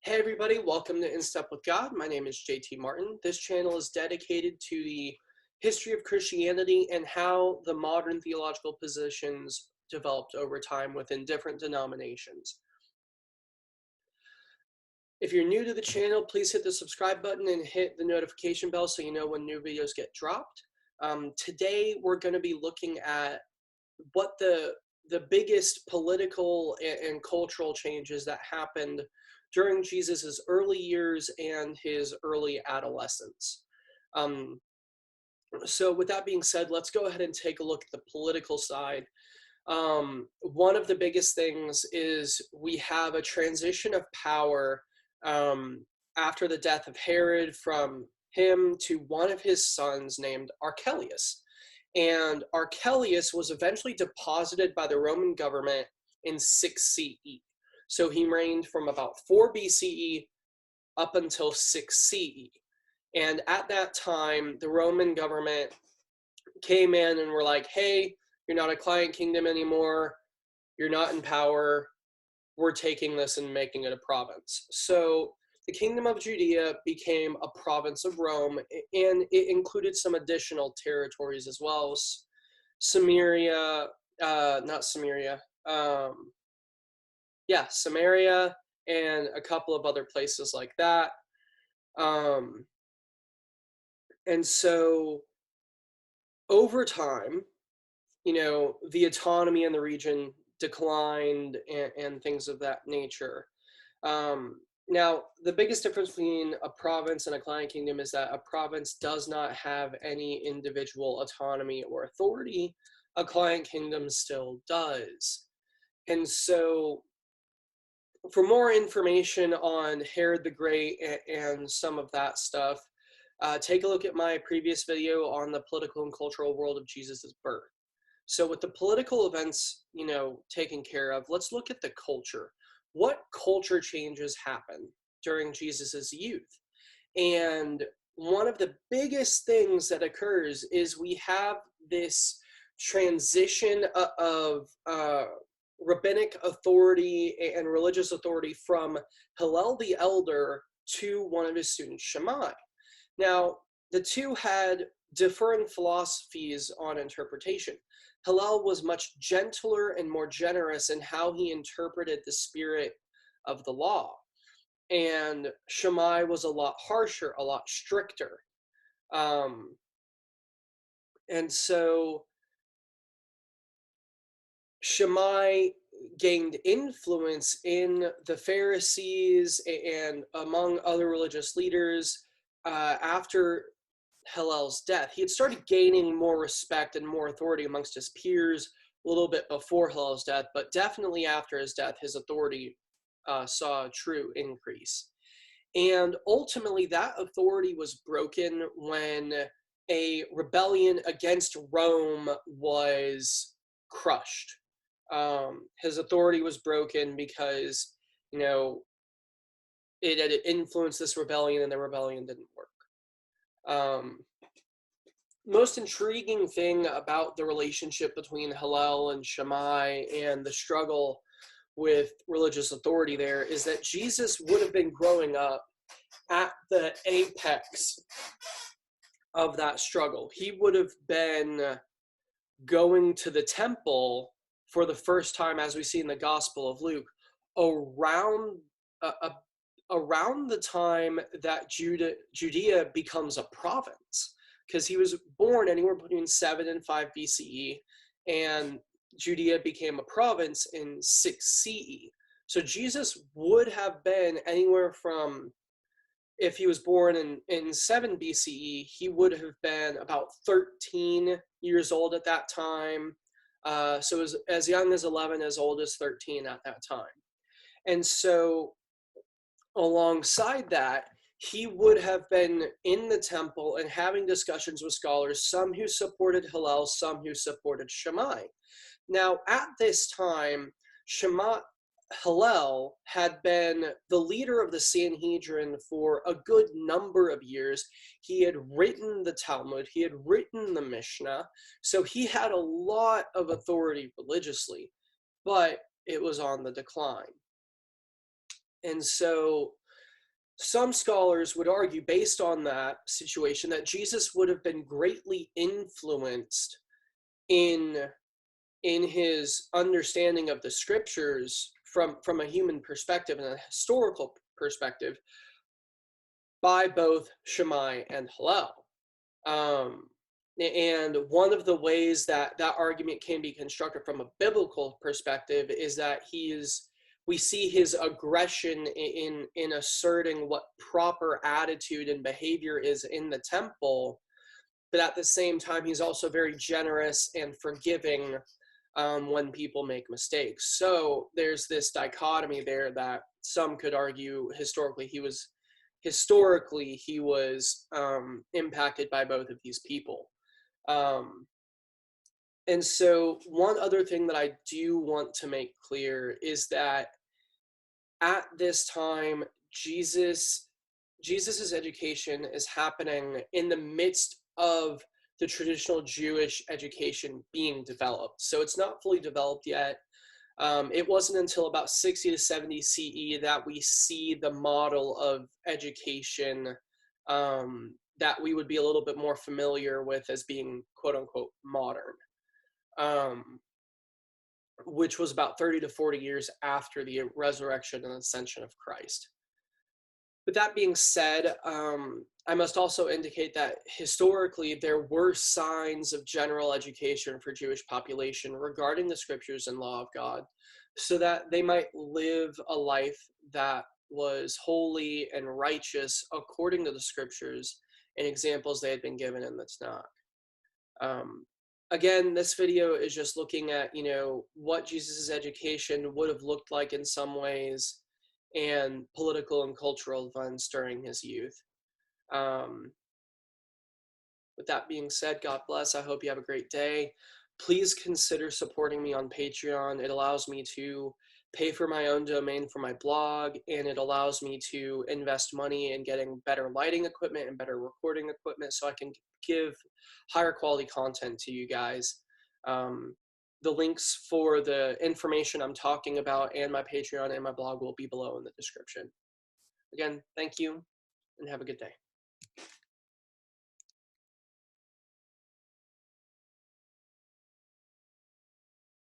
Hey everybody, welcome to In Step with God. My name is JT Martin. This channel is dedicated to the history of Christianity and how the modern theological positions developed over time within different denominations. If you're new to the channel, please hit the subscribe button and hit the notification bell so you know when new videos get dropped. Today we're going to be looking at what the biggest political and cultural changes that happened during Jesus's early years and his early adolescence. So with that being said, let's go ahead and take a look at the political side. One of the biggest things is we have a transition of power after the death of Herod from him to one of his sons named Archelaus. And Archelaus was eventually deposited by the Roman government in 6 CE. So he reigned from about 4 BCE up until 6 CE. And at that time, the Roman government came in and were like, hey, you're not a client kingdom anymore. You're not in power. We're taking this and making it a province. So the kingdom of Judea became a province of Rome, and it included some additional territories as well. Samaria, Samaria, and a couple of other places like that. And so over time, the autonomy in the region declined and things of that nature. Now, the biggest difference between a province and a client kingdom is that a province does not have any individual autonomy or authority. A client kingdom still does. And so for more information on Herod the Great and some of that stuff, take a look at my previous video on the political and cultural world of Jesus' birth. So with the political events, taken care of, let's look at the culture. What culture changes happen during Jesus's youth? And one of the biggest things that occurs is we have this transition of rabbinic authority and religious authority from Hillel the Elder to one of his students, Shammai. Now, the two had differing philosophies on interpretation. Hillel was much gentler and more generous in how he interpreted the spirit of the law. And Shammai was a lot harsher, a lot stricter. And so Shammai gained influence in the Pharisees and among other religious leaders after Hillel's death. He had started gaining more respect and more authority amongst his peers a little bit before Hillel's death, but definitely after his death, his authority saw a true increase. And ultimately, that authority was broken when a rebellion against Rome was crushed. His authority was broken because, it had influenced this rebellion, and the rebellion didn't work. Most intriguing thing about the relationship between Hillel and Shammai and the struggle with religious authority there is that Jesus would have been growing up at the apex of that struggle. He would have been going to the temple for the first time, as we see in the Gospel of Luke, around the time that Judea becomes a province, because he was born anywhere between 7 and 5 BCE, and Judea became a province in 6 CE. So Jesus would have been anywhere from, if he was born in 7 BCE, he would have been about 13 years old at that time. So as young as 11, as old as 13 at that time. And so alongside that, he would have been in the temple and having discussions with scholars, some who supported Hillel, some who supported Shammai. Now, at this time, Hillel had been the leader of the Sanhedrin for a good number of years. He had written the Talmud, he had written the Mishnah, so he had a lot of authority religiously, but it was on the decline. And so Some scholars would argue, based on that situation, that Jesus would have been greatly influenced in his understanding of the scriptures from a human perspective and a historical perspective by both Shammai and Hillel. Um, and one of the ways that that argument can be constructed from a biblical perspective is that we see his aggression in asserting what proper attitude and behavior is in the temple, but at the same time he's also very generous and forgiving when people make mistakes. So there's this dichotomy there that some could argue historically he was impacted by both of these people. Um, and so one other thing that I do want to make clear is that at this time, Jesus's education is happening in the midst of the traditional Jewish education being developed. So it's not fully developed yet. It wasn't until about 60 to 70 CE that we see the model of education that we would be a little bit more familiar with as being quote unquote modern, um, which was about 30 to 40 years after the resurrection and ascension of Christ. With that being said, I must also indicate that historically there were signs of general education for Jewish population regarding the scriptures and law of God, so that they might live a life that was holy and righteous according to the scriptures and examples they had been given in the Tanakh. Um, Again, this video is just looking at, what Jesus's education would have looked like in some ways and political and cultural events during his youth. Um, with that being said, God bless. I hope you have a great day. Please consider supporting me on Patreon. It allows me to pay for my own domain for my blog, and it allows me to invest money in getting better lighting equipment and better recording equipment so I can give higher quality content to you guys. The links for the information I'm talking about and my Patreon and my blog will be below in the description. Again, thank you and have a good day.